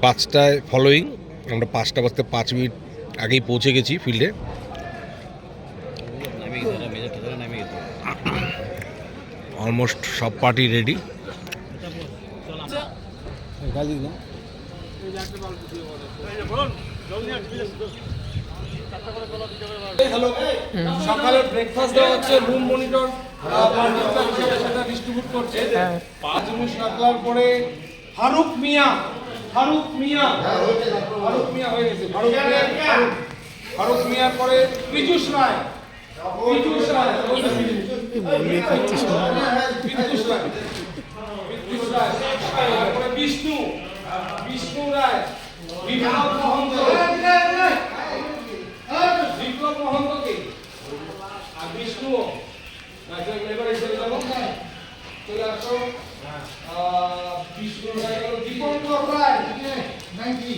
5টায় following, আমরা 5:05 আগেই পৌঁছে গেছি ফিল্ডে। অলমোস্ট সব পার্টি রেডি। সকালে ব্রেকফাস্ট দেওয়া হচ্ছে, রুম মনিটর সেটা ডিস্ট্রিবিউট করছে। 5 মিনিট রাখলার পরে ফারুক মিয়া হয়ে গেছে। ফারুক মিয়ার পরে পীযুষ রায়, তারপরে বিষ্ণু রায়, বিপ্লব মহন্তকে আর বিষ্ণু এবারে চলে আসো। বিষ্ণু রায়, দীপঙ্কর রায় 93